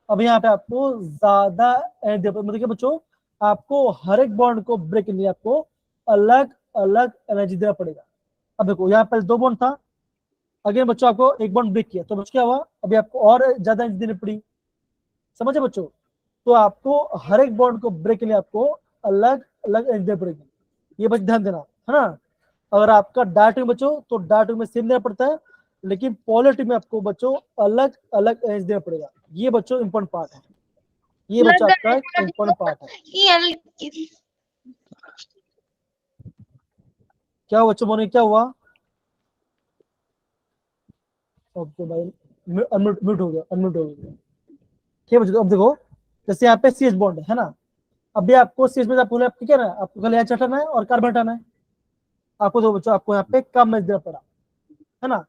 अब यहाँ पे आपको ज्यादा एनर्जी मतलब कि बच्चों आपको हर एक बॉन्ड को ब्रेक करने आपको अलग अलग एनर्जी देना पड़ेगा। अब देखो यहाँ पे 2 बॉन्ड था, अगेन बच्चों आपको एक बॉन्ड ब्रेक किया, तो बच्चों क्या हुआ, अभी आपको और ज्यादा एनर्जी देनी पड़ी, समझे बच्चों, तो आपको हर एक बॉन्ड को ब्रेक के लिए आपको अलग अलग एनर्जी देनी पड़ेगी, ये बच्चे ध्यान देना, है ना। अगर आपका डायरेक्ट में बच्चों, तो डायरेक्ट में सेम देना पड़ता है, लेकिन पॉलिटी में आपको बच्चों अलग अलग एनर्जी देना पड़ेगा। ये बच्चों इंपॉर्टेंट पार्ट है, ये बच्चों आपका इंपॉर्टेंट पार्ट है। क्या हुआ बच्चों, बोले क्या हुआ? ओके भाई, अनम्यूट हो गया, अनम्यूट हो गया। ठीक है बच्चों, अब देखो जैसे यहाँ पे CH बॉन्ड है ना, अभी आपको CH में आपको क्या है, आपको खाली H हटाना है और कार्बन हटाना है। आपको तो बच्चों आपको यहाँ पे कम मैच देना पड़ा है ना।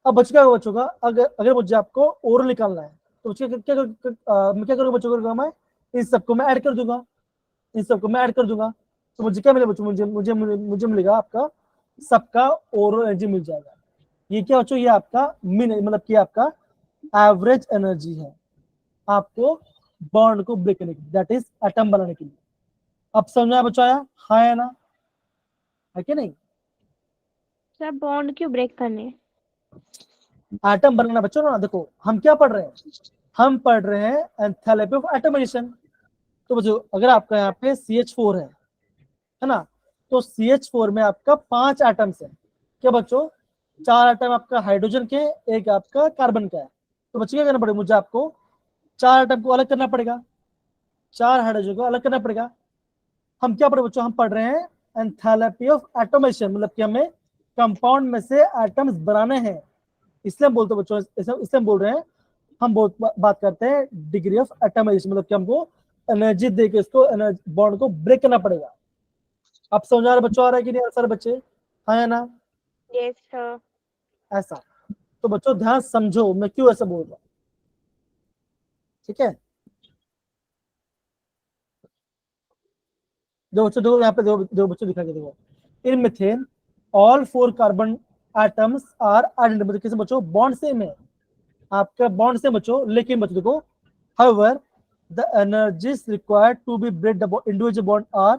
अब बच्चों क्या बच्चों का, अगर अगर मुझे आपको ओरल निकालना है तो बच्चों मैं क्या करूँगा बच्चों का, मैं इन सबको मैं ऐड कर दूंगा, इन सबको मैं ऐड कर दूंगा, तो मुझे क्या मिलेगा बच्चों, मुझे मिलेगा आपका सबका ओरल एनर्जी मिल जाएगा। ये क्या बच्चों, ये आपका मीन मतलब कि आपका एवरेज एनर्जी है आपको बॉन्ड को ब्रेक करने की, दैट इज एटम बनाने के लिए। अब समझ में बच्चों आया? हाँ या ना, है कि नहीं? सर बॉन्ड क्यों ब्रेक करने? एटम बनाना बच्चों ना, देखो हम क्या पढ़ रहे हैं, हम पढ़ रहे हैं एंथैल्पी ऑफ एटमाइजेशन। तो बच्चों अगर आपका यहाँ पे CH4 है ना, तो CH4 में आपका 5 एटम्स है। क्या बच्चों, 4 एटम आपका हाइड्रोजन के, एक आपका कार्बन का है। तो बच्चों क्या करना पड़ेगा, मुझे आपको 4 एटम को अलग करना पड़ेगा, 4 हाइड्रोजन को अलग करना पड़ेगा। हम क्या पढ़ रहे बच्चों, हम पढ़ रहे हैं एंथैल्पी ऑफ एटोमेशन, मतलब कि हमें कंपाउंड में से एटम्स बनाने हैं। इसलिए हम बोलते बच्चों, इसलिए हम बोल रहे हैं, हम बहुत बात करते हैं डिग्री ऑफ एटमाइजेशन, मतलब कि हमको एनर्जी देके इसको बॉन्ड को ब्रेक करना पड़ेगा। आप समझ आ रहे बच्चों, आ रहा है कि नहीं सर बच्चे, हाँ या ना? Yes sir. ऐसा, तो बच्चों ध्यान समझो मैं क्यों ऐसा बोल रहा हूँ, ठीक है? जो बच्चों देखो यहाँ पे, दो बच्चों दिखा के देखो, in methane all 4 carbon atoms are identical, मतलब किसी बच्चों बॉन्ड सेम है, आपका बॉन्ड सेम बच्चों, लेकिन बच्चों देखो however the energies required to be break the individual bond are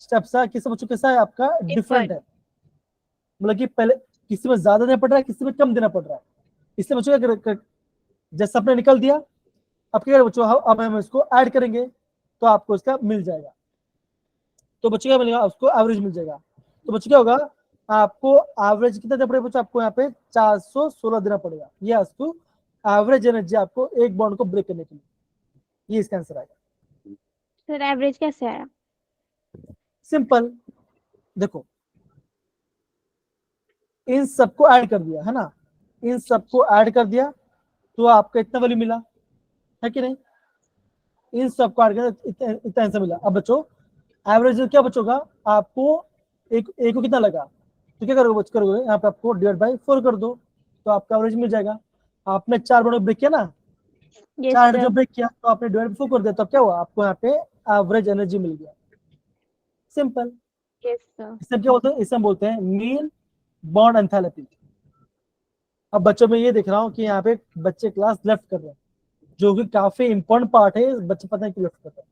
steps है किसी बच्चों कैसा है आपका डिफरेंट है, मतलब कि पहले किसी में ज्यादा देना पड़ रहा है, किसी में कम देना पड़ रहा है। इसलिए बच्चों क्या, जैसे आपने निकल दिया, अब क्या बच्चों, अब हम इसको ऐड करेंगे तो आपको इसका मिल जाएगा। तो बच्चों क्या मिलेगा, उसको एवरेज मिल जाएगा। तो बच्चों क्या होगा, आपको एवरेज कितना देना पड़ेगा बच्चों, आपको यहाँ पे 416 देना पड़ेगा, ये आपको एवरेज एनर्जी आपको एक बॉन्ड को ब्रेक करने के लिए, ये इसका आंसर आएगा। सर एवरेज कैसे आया? सिंपल, देखो इन सबको ऐड कर दिया है ना, इन सबको ऐड कर दिया तो आपका इतना वैल्यू मिला, है कि नहीं? इन सबको ऐड कर इतना आंसर मिला। अब बच्चों एवरेज क्या बच्चों का, आपको एक को कितना लगा, तो क्या करोगे करोगे, यहाँ पे आपको डिवाइड बाय 4 कर दो तो आपका एवरेज मिल जाएगा। आपने 4 बॉन्ड ब्रेक किया ना, यस 4 सर। जो ब्रेक किया तो आपने डिवाइड 4 कर दिया, तो क्या हुआ, आपको यहाँ पे एवरेज एनर्जी मिल गया। Simple, yes sir. इसे क्या बोलते हैं, इसे हम बोलते हैं मीन बॉन्ड एंथैल्पी। अब बच्चों में ये देख रहा हूँ कि यहाँ पे बच्चे क्लास लेफ्ट कर रहे हैं, जो कि काफी इंपॉर्टेंट पार्ट है, बच्चे पता है कि लेफ्ट कर रहे हैं।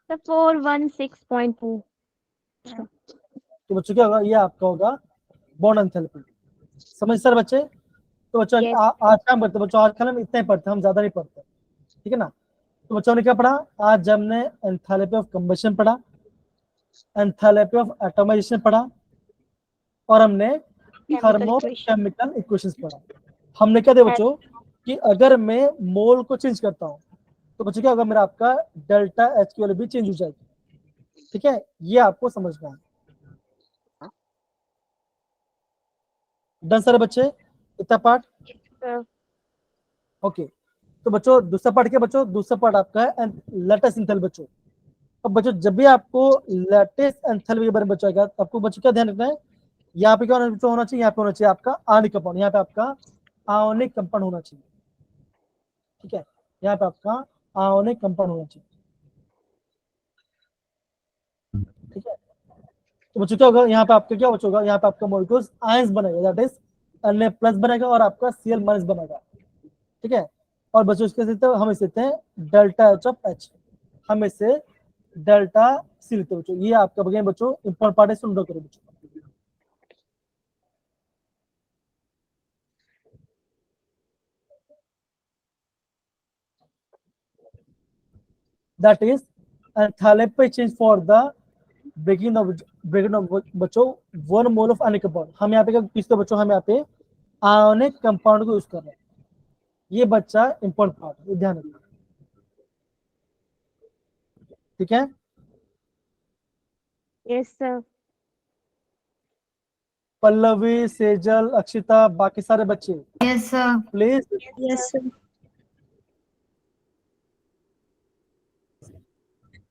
सर 416.2। तो बच्चों क्या होगा, ये आपका होगा बॉन्ड एंथैल्पी। समझ सर बच्चे? तो बच्चों Yes. आज काम करते बच्चों, आज कल हम इतना ही पढ़ते हैं, हम ज्यादा नहीं पढ़ते, ठीक है ना? तो बच्चों ने क्या पढ़ा, आज हमने एंथैल्पी ऑफ कंबशन पढ़ा, एंथैल्पी ऑफ एटमाइजेशन पढ़ा, और हमने थर्मोकेमिकल इक्वेशंस पढ़ा। हमने क्या दिया बच्चों, कि अगर मैं मोल को चेंज करता हूँ तो बच्चों क्या होगा, मेरा आपका डेल्टा एच की वैल्यू भी चेंज हो जाएगी, ठीक है? ये आपको समझना है। डन सर बच्चे, इतना पार्ट सर ओके। तो बच्चों दूसरा पार्ट क्या बच्चों, दूसरा पार्ट आपका है लैटिस एंथैल्पी बच्चों। अब बच्चों जब भी आपको लैटिस एंथैल्पी के बारे में बच्चों का, आपको बच्चों क्या ध्यान रखना है, यहाँ पे क्या होना चाहिए, यहाँ पे होना चाहिए आपका आयनिक कंपाउंड, यहाँ पे आपका आयोनिक कंपाउंड होना चाहिए, ठीक है? यहाँ पे आपका आयोनिक कंपाउंड होना चाहिए, ठीक है? तो बच्चों क्या होगा, यहाँ पे आपका क्या बच्चों होगा, यहाँ पे आपका मॉलिक्यूल्स आयंस बनेगा, दैट इज Na प्लस बनेगा और आपका Cl माइनस बनेगा, ठीक है? और बच्चों इसके देते हम इसे देते हैं डेल्टा एच ऑफ एच, हम इसे डेल्टा सी लेते हैं बच्चों। ये आपका बच्चों इंपॉर्टेंट पार्ट है, सुन लो करो बच्चों। That is enthalpy change for the breaking of bracket बच्चों 1 मोल ऑफ आयनिक कंपाउंड, हम यहाँ पे किस तो बच्चों हम यहाँ पे आयनिक कंपाउंड को यूज कर रहे हैं। ये बच्चा इंपॉर्टेंट पार्ट है, ध्यान रखिए, ठीक है। Yes, sir. पल्लवी, सेजल, अक्षिता, बाकी सारे बच्चे Yes, sir. Please Yes, sir.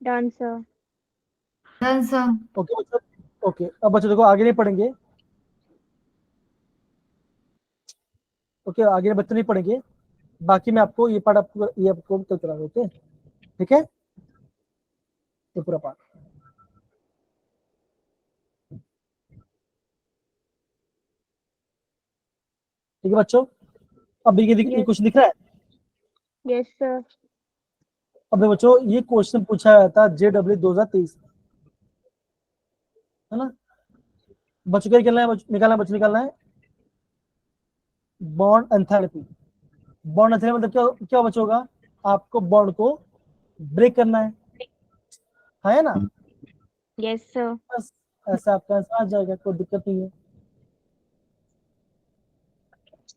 Done, sir. Done, sir. Okay बच्चों, ओके अब बच्चों देखो आगे नहीं पढ़ेंगे, ओके आगे बच्चे नहीं पढ़ेंगे, बाकी मैं आपको ये पार्ट आपको ये आपको करा दूं, ओके ठीक है, ये पूरा पार्ट। ठीक है बच्चों, अब ये Yes. क्वेश्चन दिख रहा है। Yes, sir. अब बच्चों ये क्वेश्चन पूछा गया था JW 2023, है ना। बच्चों क्या निकलना है, निकालना है बच्चों, निकालना है बॉन्ड एंथैल्पी। बॉन्ड एंथैल्पी मतलब क्या क्या बच्चों होगा, आपको बॉन्ड को ब्रेक करना है ना। Yes, sir. बस ऐसा आपका आंसर आ जाएगा, कोई दिक्कत नहीं है।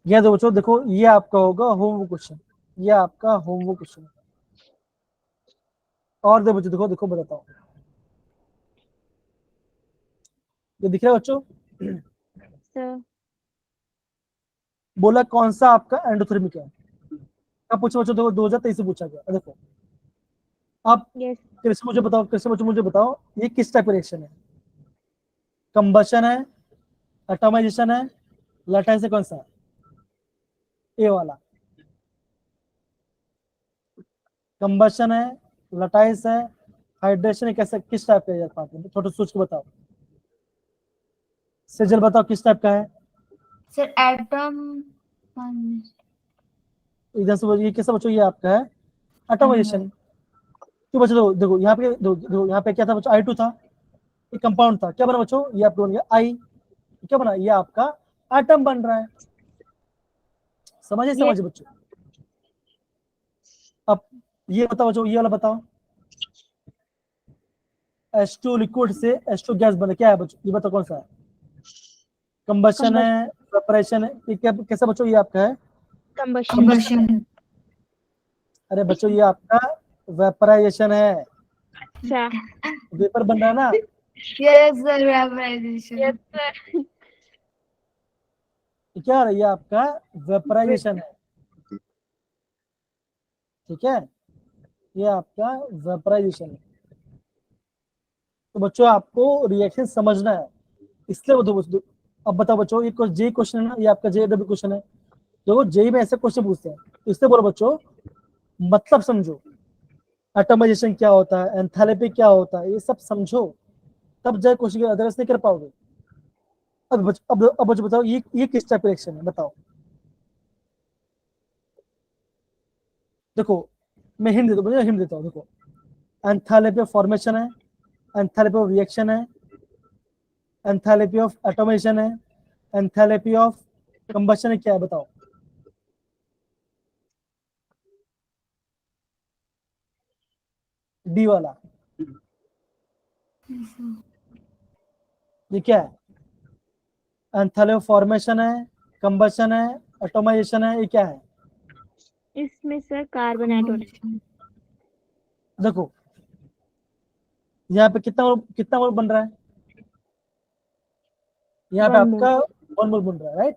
यह दो बच्चों देखो, ये आपका होगा होमवर्क क्वेश्चन, ये आपका होमवर्क क्वेश्चन है। और दो बच्चों देखो देखो बताता हूँ, ये दिख रहा है बच्चों, Sir. बोला कौन सा आपका एंडोथर्मिक है। अब पूछो बच्चों, देखो 2023 से पूछा गया, देखो आप Yes. कृष्ण मुझे बताओ, कृष्ण बच्चों मुझे बताओ ये किस टाइप का रिएक्शन है, कंबशन है, एटॉमाइजेशन है, लटाइस है, कौन सा है, ए वाला कंबशन है, लटाइस है, हाइड्रेशन है, कैसा किस टाइप का है यार, छोटे सोच के बताओ। सेजल बताओ किस टाइप का है। Sir, atom. इधर से ये कैसा बच्चों, ये आपका है एटॉमाइजेशन। क्यों बच्चों, देखो यहाँ पे देखो यहाँ पे क्या था बच्चों, I2 था, ये कंपाउंड था, क्या बना बच्चों, ये आपका बन गया I, क्या बना, ये आपका एटम बन रहा है। समझे Yes. समझे बच्चों। अब ये बताओ बच्चों, ये वाला बताओ, H2 लिक्विड से H2 गैस बने, क्या है बच्चों, ये बताओ कौन सा है, कंबशन है, वेपरेशन है, ये क्या कैसा बच्चों, ये आपका है Combustion. Combustion. अरे बच्चों ये आपका वेपराइजेशन है, Sir. वेपर बन रहा है ना। Yes, sir. Vaporization. Yes, sir. ये क्या है, ये आपका वेपराइजेशन है, ठीक है, ये आपका वेपराइजेशन है। तो बच्चों आपको रिएक्शन समझना है, इसलिए बच्चों अब बताओ बच्चों, ये जे क्वेश्चन है ना, ये आपका JW क्वेश्चन है। देखो जेई में ऐसे क्वेश्चन पूछते हैं, तो इसलिए बोलो बच्चों मतलब समझो, एटॉमाइजेशन क्या होता है, एंथैल्पी क्या होता है, ये सब समझो, तब जाए क्वेश्चन, अदरवाइज नहीं कर पाओगे। अब बच्चों बताओ ये किस टाइप रिएक्शन है, बताओ। देखो मैं हिंट देता हूँ, हिंट देता हूँ, देखो एंथैल्पी ऑफ फॉर्मेशन है, एंथैल्पी ऑफ रिएक्शन है, एंथैल्पी ऑफ एटॉमाइजेशन है, एंथैल्पी ऑफ कंबशन है, क्या है बताओ। डी वाला ये क्या है, एंथैल्पी ऑफ फॉर्मेशन है, कंबशन है, एटॉमाइजेशन है, ये क्या है। इसमें सर कार्बन एटॉम. देखो यहाँ पे कितना मोल बन रहा है, यहाँ पे One आपका 1 मोल बन रहा है, राइट,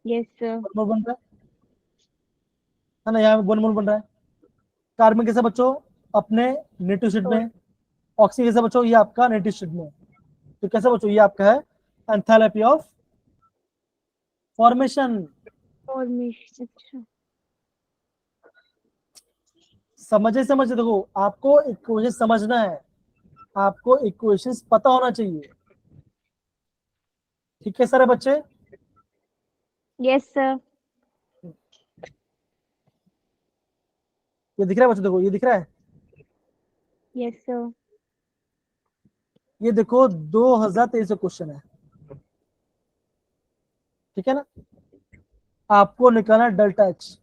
Yes, sir. 1 मोल बन रहा है ना, यहाँ पे 1 मोल बन रहा है। कार्बन कैसा बच्चों, अपने नेटिव स्टेट में, ऑक्सीजन कैसा बच्चों, ये आपका नेटिव स्टेट में, तो कैसा बच्चों, ये आपका है एंथैल्पी ऑफ फॉर्मेशन। Formation. अच्छा. समझे देखो आपको इक्वेशन समझना है, आपको इक्वेशंस पता होना चाहिए, ठीक है सारे बच्चे। Yes, sir. ये दिख रहा है बच्चों, देखो ये दिख रहा है, Yes, sir. ये देखो 2023 क्वेश्चन है, ठीक है ना। आपको निकालना डेल्टा एच,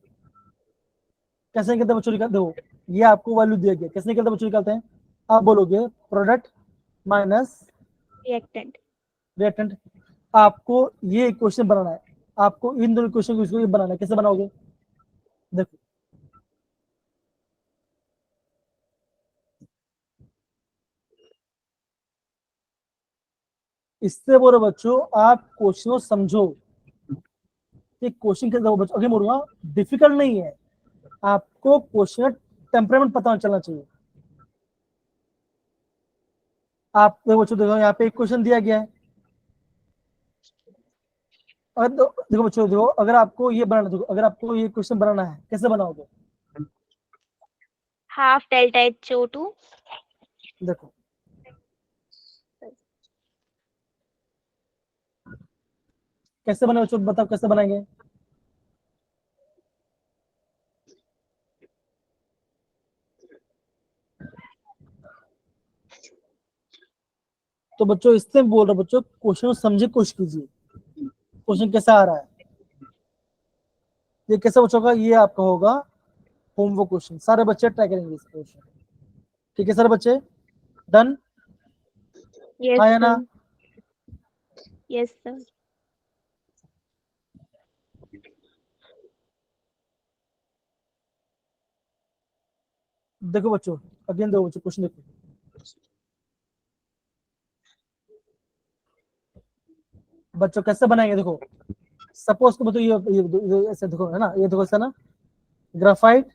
कैसे निकलते बच्चों, निकाल दो, ये आपको वैल्यू दिया गया, कैसे निकलते बच्चों, निकालते हैं, आप बोलोगे प्रोडक्ट माइनस Reactant. रिएक्टेंट। आपको ये इक्वेशन बनाना है, आपको इन दोनों इक्वेशन को इसको बनाना है। कैसे बनाओगे? देखो, इससे बोलो बच्चों आप क्वेश्चन को समझो कि क्वेश्चन कैसे हो। बच्चों अभी बोलूंगा डिफिकल्ट नहीं है, आपको क्वेश्चन का टेम्परामेंट पता चलना चाहिए। आप देखो बच्चों, देखो यहाँ पे एक क्वेश्चन दिया गया है, और देखो बच्चों, देखो अगर आपको ये बनाना, देखो अगर आपको ये क्वेश्चन बनाना है कैसे बनाओगे? Half delta HO2. देखो कैसे बने बच्चों, बताओ कैसे बनाएंगे? तो बच्चों इससे बोल रहा बच्चों क्वेश्चन को समझे, कोशिश कीजिए क्वेश्चन कैसा आ रहा है। ये कैसे बच्चों का, ये आपका होगा होमवर्क क्वेश्चन। सारे बच्चे ट्राई करेंगे इस क्वेश्चन। ठीक है सारे बच्चे, डन? Yes, हाँ या ना? sir. Yes, sir. देखो बच्चों, अगेन देखो बच्चों क्वेश्चन देखो। बच्चों कैसे बनाएंगे? देखो सपोज को बताओ ये ऐसे देखो, है ना, ये देखो ऐसा ना, graphite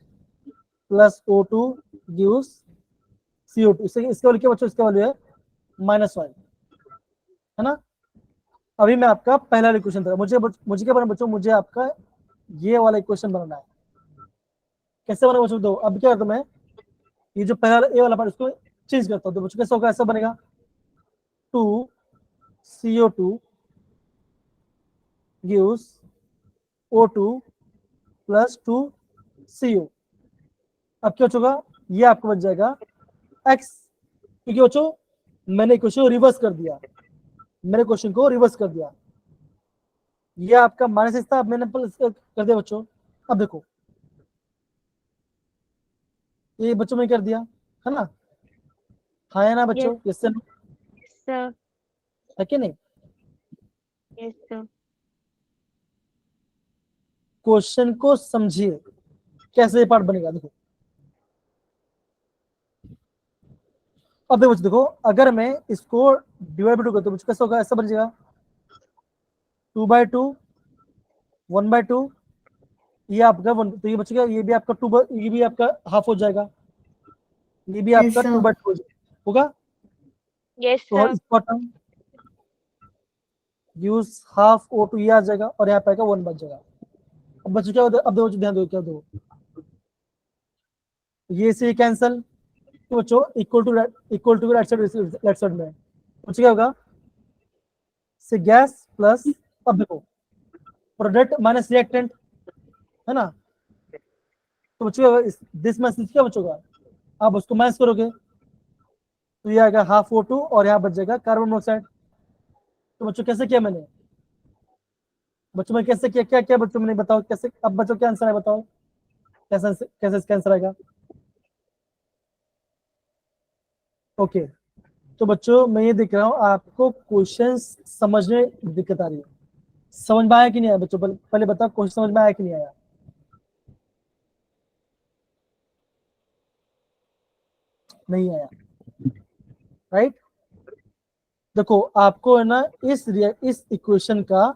plus O2 gives CO2। इसके वाले क्या बच्चों, इसके वाले है -1, है ना। अभी मैं आपका पहला इक्वेशन था, मुझे क्या बनाना बच्चों, मुझे आपका ये वाला इक्वेशन बनाना है। कैसे बना बच्चों? दो, अब क्या करता हूं मैं, ये जो पहला ए वाला पार्ट इसको चेंज करता हूँ। तो बच्चों कैसा होगा, ऐसा बनेगा 2CO2 gives O2 plus 2CO। अब क्या होगा, ये आपको बच जाएगा x, क्योंकि बच्चों मैंने क्वेश्चन को रिवर्स कर दिया, ये आपका -x था, अब मैंने प्लस कर दिया बच्चों। अब देखो ये बच्चों में कर दिया, है ना। हाँ है ना बच्चों? Yes sir, Yes, sir. है कि नहीं? Yes, sir. क्वेश्चन को समझिए कैसे ये पार्ट बनेगा। देखो अब देखो बच्चों, देखो अगर मैं इसको डिवाइड बाय 2 करता हूँ कैसे होगा, ऐसा बन जाएगा 2/2 1/2, ये आपका 1, तो ये बचेगा, ये भी आपका 2, ये भी आपका हाफ हो जाएगा, ये भी Yes, आपका sir. 2/2 होगा। Yes, तो sir. इसका टर्म यूज हाफ O2 ये आ जाएगा, और यहाँ पे आएगा 1 बच जाएगा। अब बच्चों क्या होता है, अब देखो ध्यान दो, क्या दो, ये से कैंसल, तो बच्चों इक्वल टू राइट साइड में बच्चों क्या होगा, से गैस प्लस, अब देखो प्रोडक्ट माइनस रिएक्टेंट, है ना। तो बच्चों दिस मैसेज क्या बचोगा, आप उसको माइनस करोगे तो ये आएगा हाफ O2, और यहाँ बच जाएगा कार्बन मोनोऑक्साइड। तो बच्चों कैसे किया मैंने, बच्चों में कैसे किया, क्या क्या बच्चों मैंने बताओ कैसे। अब बच्चों क्या आंसर है बताओ, कैसे कैसे इसका आंसर आएगा? ओके, तो बच्चों मैं ये देख रहा हूँ आपको क्वेश्चंस समझने में दिक्कत आ रही है। समझ में आया कि नहीं आया बच्चों? पहले बताओ क्वेश्चन समझ में आया कि नहीं आया? नहीं आया, राइट। देखो आपको है ना इस इक्वेशन का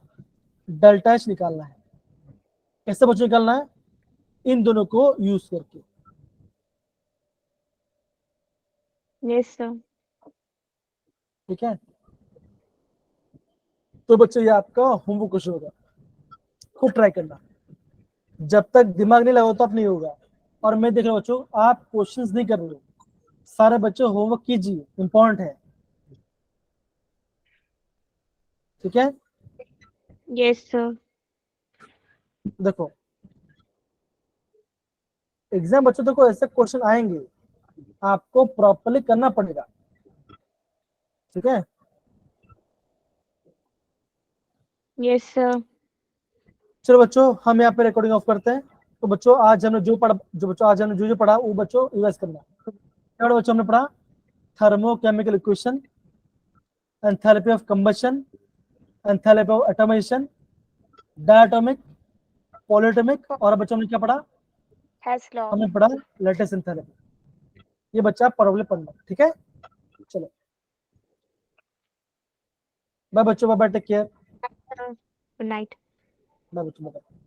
डेल्टा एच निकालना है। कैसे बच्चों निकालना है? इन दोनों को यूज करके। Yes, sir. ठीक है, तो बच्चों ये आपका होमवर्क क्वेश्चन होगा, खूब ट्राई करना, जब तक दिमाग नहीं लगा तब नहीं होगा। और मैं देख रहा हूँ बच्चों आप क्वेश्चंस नहीं कर रहे हो, सारे बच्चे होमवर्क कीजिए, इंपॉर्टेंट है। ठीक है, Yes, sir. देखो एग्जाम बच्चों देखो ऐसे क्वेश्चन आएंगे, आपको प्रॉपर्ली करना पड़ेगा। ठीक है, Yes, sir. चलो बच्चों हम यहाँ पे रिकॉर्डिंग ऑफ करते हैं। तो बच्चों आज हमने जो पढ़ा, जो पढ़ा वो बच्चों रिवाइज करना। क्या बच्चों हमने पढ़ा? Thermochemical equation, enthalpy of combustion, enthalpy of atomization, diatomic, polyatomic, और बच्चों ने क्या पढ़ा? Hess law. हमने पढ़ा लेटिस एंथैल्पी। ये बच्चा प्रॉब्लम पढ़ना, ठीक है? चलो बाय बच्चों, bye, take care, Good night. Bye बच्चों, बाय।